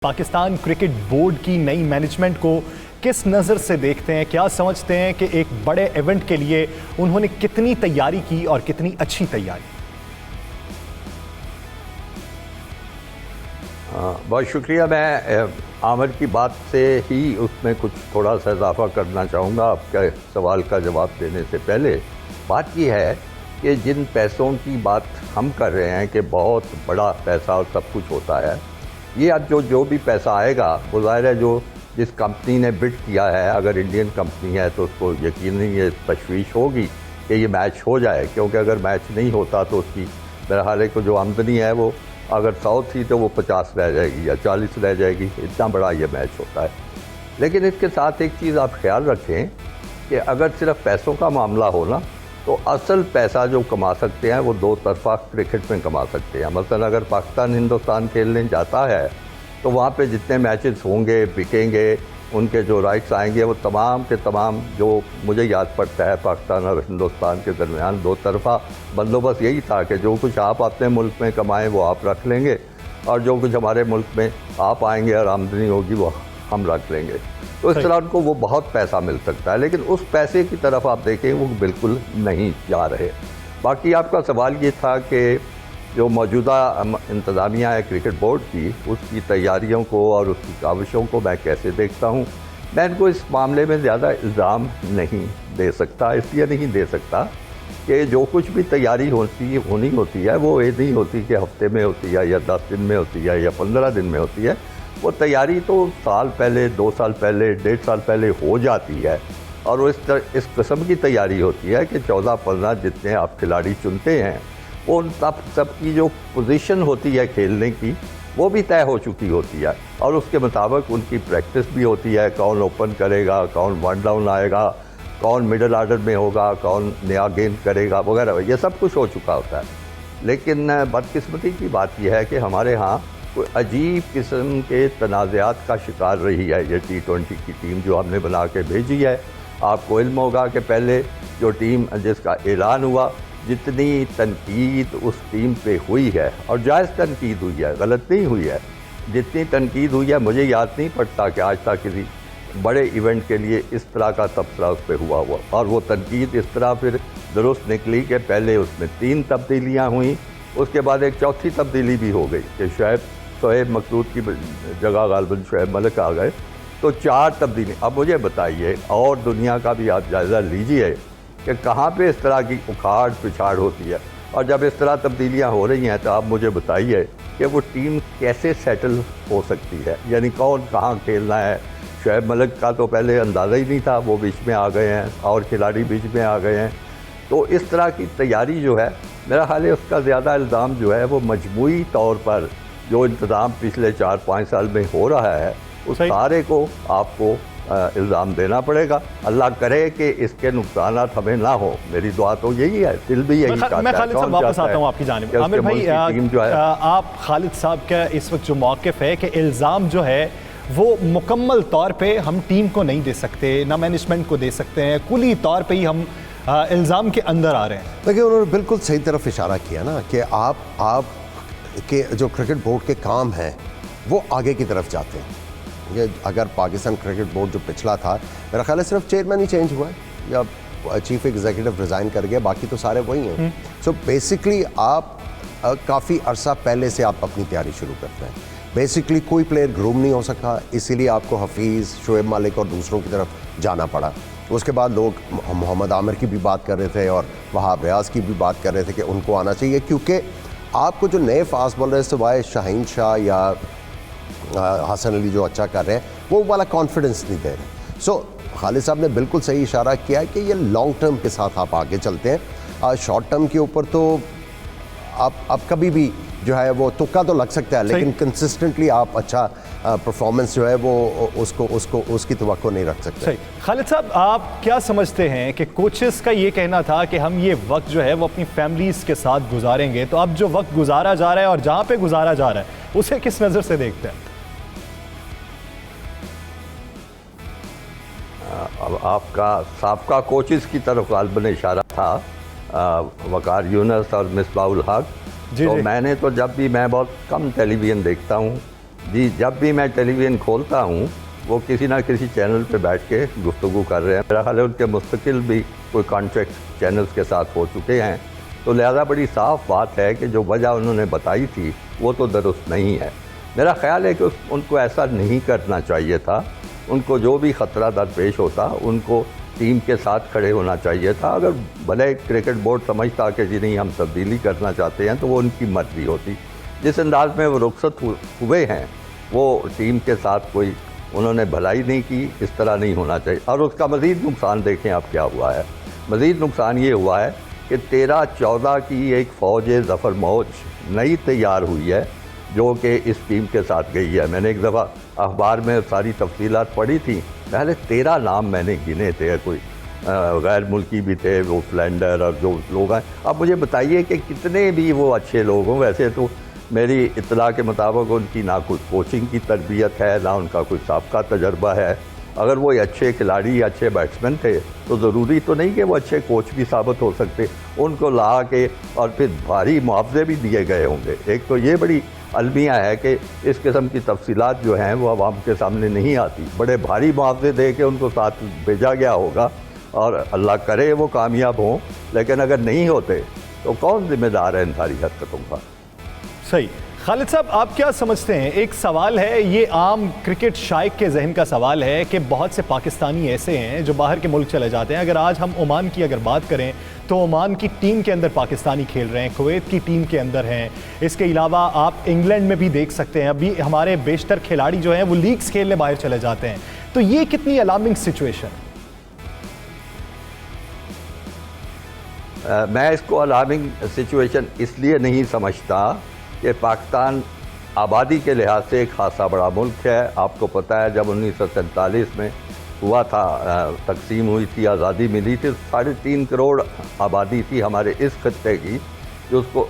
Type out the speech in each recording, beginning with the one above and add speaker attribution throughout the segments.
Speaker 1: Pakistan cricket board کی نئی management کو کس نظر سے دیکھتے ہیں؟ کیا سمجھتے ہیں کہ ایک بڑے ایونٹ کے لیے انہوں نے کتنی تیاری کی اور کتنی اچھی تیاری؟
Speaker 2: بہت شکریہ. میں عامر کی بات سے ہی اس میں کچھ تھوڑا سا اضافہ کرنا چاہوں گا آپ کے سوال کا جواب دینے سے پہلے. بات یہ ہے کہ جن پیسوں کی بات ہم کر رہے ہیں کہ بہت بڑا پیسہ اور سب کچھ ہوتا ہے، یہ اب جو بھی پیسہ آئے گا وہ ظاہر ہے جس کمپنی نے بڈ کیا ہے، اگر انڈین کمپنی ہے تو اس کو یقیناً یہ تشویش ہوگی کہ یہ میچ ہو جائے، کیونکہ اگر میچ نہیں ہوتا تو اس کی بہرحال کو جو آمدنی ہے وہ اگر 100 تھی تو وہ 50 رہ جائے گی یا 40 رہ جائے گی. اتنا بڑا یہ میچ ہوتا ہے. لیکن اس کے ساتھ ایک چیز آپ خیال رکھیں کہ اگر صرف پیسوں کا معاملہ ہونا تو اصل پیسہ جو کما سکتے ہیں وہ دو طرفہ کرکٹ میں کما سکتے ہیں. مثلا اگر پاکستان ہندوستان کھیلنے جاتا ہے تو وہاں پہ جتنے میچز ہوں گے، بکیں گے، ان کے جو رائٹس آئیں گے وہ تمام کے تمام، جو مجھے یاد پڑتا ہے پاکستان اور ہندوستان کے درمیان دو طرفہ بندوبست یہی تھا کہ جو کچھ آپ اپنے ملک میں کمائیں وہ آپ رکھ لیں گے، اور جو کچھ ہمارے ملک میں آپ آئیں گے اور آمدنی ہوگی وہ ہم رکھ لیں گے. تو اس طرح ان کو وہ بہت پیسہ مل سکتا ہے. لیکن اس پیسے کی طرف آپ دیکھیں وہ بالکل نہیں جا رہے. باقی آپ کا سوال یہ تھا کہ جو موجودہ انتظامیہ ہے کرکٹ بورڈ کی، اس کی تیاریوں کو اور اس کی کاوشوں کو میں کیسے دیکھتا ہوں. میں ان کو اس معاملے میں زیادہ الزام نہیں دے سکتا. اس لیے نہیں دے سکتا کہ جو کچھ بھی تیاری ہونی ہوتی ہے وہ یہ نہیں ہوتی کہ ہفتے میں ہوتی ہے یا 10 دن میں ہوتی ہے یا 15 دن میں ہوتی ہے. وہ تیاری تو سال پہلے، 2 سال پہلے، 1.5 سال پہلے ہو جاتی ہے، اور وہ اس قسم کی تیاری ہوتی ہے کہ 14-15 جتنے آپ کھلاڑی چنتے ہیں وہ سب کی جو پوزیشن ہوتی ہے کھیلنے کی وہ بھی طے ہو چکی ہوتی ہے، اور اس کے مطابق ان کی پریکٹس بھی ہوتی ہے. کون اوپن کرے گا، کون 1 ڈاؤن آئے گا، کون مڈل آرڈر میں ہوگا، کون نیا گیند کرے گا وغیرہ، یہ سب کچھ ہو چکا ہوتا ہے. لیکن بدقسمتی کی بات یہ ہے کہ ہمارے ہاں کوئی عجیب قسم کے تنازعات کا شکار رہی ہے یہ T20 کی ٹیم جو ہم نے بنا کے بھیجی ہے. آپ کو علم ہوگا کہ پہلے جو ٹیم جس کا اعلان ہوا، جتنی تنقید اس ٹیم پہ ہوئی ہے، اور جائز تنقید ہوئی ہے، غلط نہیں ہوئی ہے، جتنی تنقید ہوئی ہے مجھے یاد نہیں پڑتا کہ آج تک کسی بڑے ایونٹ کے لیے اس طرح کا تبصرہ اس پہ ہوا. اور وہ تنقید اس طرح پھر درست نکلی کہ پہلے اس میں 3 تبدیلیاں ہوئیں، اس کے بعد ایک چوتھی تبدیلی بھی ہو گئی کہ شعیب مقصود کی جگہ غالباً شعیب ملک آ گئے، تو 4 تبدیلی. اب مجھے بتائیے، اور دنیا کا بھی آپ جائزہ لیجئے کہ کہاں پہ اس طرح کی اکھاڑ پچھاڑ ہوتی ہے. اور جب اس طرح تبدیلیاں ہو رہی ہیں تو آپ مجھے بتائیے کہ وہ ٹیم کیسے سیٹل ہو سکتی ہے، یعنی کون کہاں کھیلنا ہے. شعیب ملک کا تو پہلے اندازہ ہی نہیں تھا، وہ بیچ میں آ گئے ہیں، اور کھلاڑی بیچ میں آ گئے ہیں. تو اس طرح کی تیاری جو ہے، میرا خیال ہے اس کا زیادہ الزام جو ہے وہ مجموعی طور پر جو انتظام پچھلے 4-5 سال میں ہو رہا ہے اس سارے کو آپ کو الزام دینا پڑے گا. اللہ کرے کہ اس کے نقصانات ہمیں نہ ہو. میری دعا تو یہی ہے، دل بھی یہی چاہتا ہے.
Speaker 1: میں خالد صاحب واپس آتا ہوں آپ کی جانب. عامر بھائی، آپ خالد صاحب کا اس وقت جو موقف ہے کہ الزام جو ہے وہ مکمل طور پہ ہم ٹیم کو نہیں دے سکتے، نہ مینجمنٹ کو دے سکتے ہیں، کلی طور پہ ہی ہم الزام کے اندر آ رہے ہیں.
Speaker 3: دیکھیں، انہوں نے بالکل صحیح طرف اشارہ کیا نا کہ آپ کے جو کرکٹ بورڈ کے کام ہیں وہ آگے کی طرف جاتے ہیں. اگر پاکستان کرکٹ بورڈ جو پچھلا تھا، میرا خیال ہے صرف چیئرمین ہی چینج ہوا ہے یا چیف ایگزیکٹو ریزائن کر گیا، باقی تو سارے وہی ہیں. سو بیسکلی آپ کافی عرصہ پہلے سے آپ اپنی تیاری شروع کرتے ہیں. بیسکلی کوئی پلیئر گروم نہیں ہو سکا، اسی لیے آپ کو حفیظ، شعیب ملک اور دوسروں کی طرف جانا پڑا. اس کے بعد لوگ محمد عامر کی بھی بات کر رہے تھے اور وہاب ریاض کی بھی بات کر رہے تھے کہ ان کو آنا چاہیے، کیونکہ آپ کو جو نئے فاسٹ بالر سوائے شاہین شاہ یا حسن علی جو اچھا کر رہے ہیں وہ والا کانفیڈنس نہیں دے رہے. سو خالد صاحب نے بالکل صحیح اشارہ کیا ہے کہ یہ لانگ ٹرم کے ساتھ آپ آگے چلتے ہیں. شارٹ ٹرم کے اوپر تو آپ کبھی بھی جو ہے وہ تکا تو لگ سکتا ہے، لیکن کنسسٹنٹلی آپ اچھا پرفارمنس جو ہے وہ اس کی توقع نہیں رکھ سکتے.
Speaker 1: صحیح. خالد صاحب، آپ کیا سمجھتے ہیں کہ کوچز کا یہ کہنا تھا کہ ہم یہ وقت جو ہے وہ اپنی فیملیز کے ساتھ گزاریں گے، تو اب جو وقت گزارا جا رہا ہے اور جہاں پہ گزارا جا رہا ہے اسے کس نظر سے دیکھتے ہیں؟
Speaker 2: اب آپ کا سابقہ کوچز کی طرف غالباً اشارہ تھا، وقار یونس اور مصباح الحق. تو میں نے تو جب بھی، میں بہت کم ٹیلی ویژن دیکھتا ہوں، جی جب بھی میں ٹیلی ویژن کھولتا ہوں وہ کسی نہ کسی چینل پہ بیٹھ کے گفتگو کر رہے ہیں. میرا خیال ہے ان کے مستقل بھی کوئی کانٹریکٹ چینلز کے ساتھ ہو چکے ہیں, تو لہذا بڑی صاف بات ہے کہ جو وجہ انہوں نے بتائی تھی وہ تو درست نہیں ہے. میرا خیال ہے کہ ان کو ایسا نہیں کرنا چاہیے تھا. ان کو جو بھی خطرہ درپیش ہوتا ان کو ٹیم کے ساتھ کھڑے ہونا چاہیے تھا. اگر بھلے کرکٹ بورڈ سمجھتا کہ جی نہیں ہم تبدیلی کرنا چاہتے ہیں تو وہ ان کی مرضی ہوتی. جس انداز میں وہ رخصت ہوئے ہیں وہ ٹیم کے ساتھ کوئی انہوں نے بھلائی نہیں کی, اس طرح نہیں ہونا چاہیے. اور اس کا مزید نقصان دیکھیں آپ کیا ہوا ہے. مزید نقصان یہ ہوا ہے کہ 13-14 کی ایک فوج ظفر موج نئی تیار ہوئی ہے جو کہ اس ٹیم کے ساتھ گئی ہے. میں نے ایک دفعہ اخبار میں ساری تفصیلات پڑھی تھیں, پہلے 13 نام میں نے گنے تھے, کوئی غیر ملکی بھی تھے, وہ فلینڈر اور جو لوگ ہیں. اب مجھے بتائیے کہ کتنے بھی وہ اچھے لوگ ہوں, ویسے تو میری اطلاع کے مطابق ان کی نہ کوئی کوچنگ کی تربیت ہے نہ ان کا کوئی سابقہ تجربہ ہے. اگر وہ اچھے کھلاڑی یا اچھے بیٹسمین تھے تو ضروری تو نہیں کہ وہ اچھے کوچ بھی ثابت ہو سکتے. ان کو لا کے اور پھر بھاری معاوضے بھی دیے گئے ہوں گے. ایک تو یہ بڑی المیہ ہے کہ اس قسم کی تفصیلات جو ہیں وہ عوام کے سامنے نہیں آتی. بڑے بھاری معاوضے دے کے ان کو ساتھ بھیجا گیا ہوگا اور اللہ کرے وہ کامیاب ہوں, لیکن اگر نہیں ہوتے تو کون ذمہ دار ہے ان ساری حرکتوں کا.
Speaker 1: صحیح. خالد صاحب آپ کیا سمجھتے ہیں؟ ایک سوال ہے, یہ عام کرکٹ شائق کے ذہن کا سوال ہے کہ بہت سے پاکستانی ایسے ہیں جو باہر کے ملک چلے جاتے ہیں. اگر آج ہم عمان کی اگر بات کریں تو عمان کی ٹیم کے اندر پاکستانی کھیل رہے ہیں, کویت کی ٹیم کے اندر ہیں, اس کے علاوہ آپ انگلینڈ میں بھی دیکھ سکتے ہیں. ابھی ہمارے بیشتر کھلاڑی جو ہیں وہ لیگز کھیلنے باہر چلے جاتے ہیں. تو یہ کتنی الارمنگ سچویشن؟
Speaker 2: میں اس کو الارمنگ سچویشن اس لیے نہیں سمجھتا کہ پاکستان آبادی کے لحاظ سے ایک خاصا بڑا ملک ہے. آپ کو پتہ ہے جب 1947 میں ہوا تھا, تقسیم ہوئی تھی, آزادی ملی تھی, 3.5 کروڑ آبادی تھی ہمارے اس خطے کی,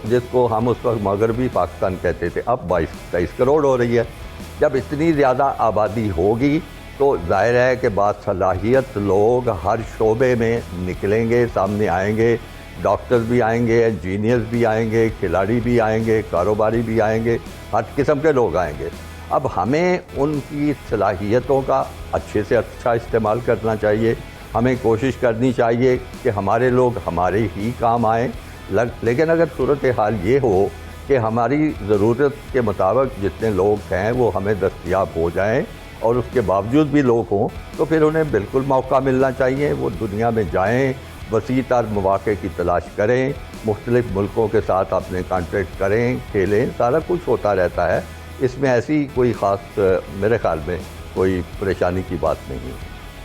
Speaker 2: جس کو ہم اس وقت مغربی پاکستان کہتے تھے. اب 22-23 کروڑ ہو رہی ہے. جب اتنی زیادہ آبادی ہوگی تو ظاہر ہے کہ باصلاحیت لوگ ہر شعبے میں نکلیں گے, سامنے آئیں گے. ڈاکٹر بھی آئیں گے, انجینئرز بھی آئیں گے, کھلاڑی بھی آئیں گے, کاروباری بھی آئیں گے, ہر قسم کے لوگ آئیں گے. اب ہمیں ان کی صلاحیتوں کا اچھے سے اچھا استعمال کرنا چاہیے. ہمیں کوشش کرنی چاہیے کہ ہمارے لوگ ہمارے ہی کام آئیں. لیکن اگر صورتحال یہ ہو کہ ہماری ضرورت کے مطابق جتنے لوگ ہیں وہ ہمیں دستیاب ہو جائیں اور اس کے باوجود بھی لوگ ہوں تو پھر انہیں بالکل موقع ملنا چاہیے. وہ دنیا میں جائیں, وسیع تر مواقع کی تلاش کریں, مختلف ملکوں کے ساتھ اپنے کانٹیکٹ کریں, کھیلیں. سارا کچھ ہوتا رہتا ہے. اس میں ایسی کوئی خاص میرے خیال میں کوئی پریشانی کی بات نہیں ہے.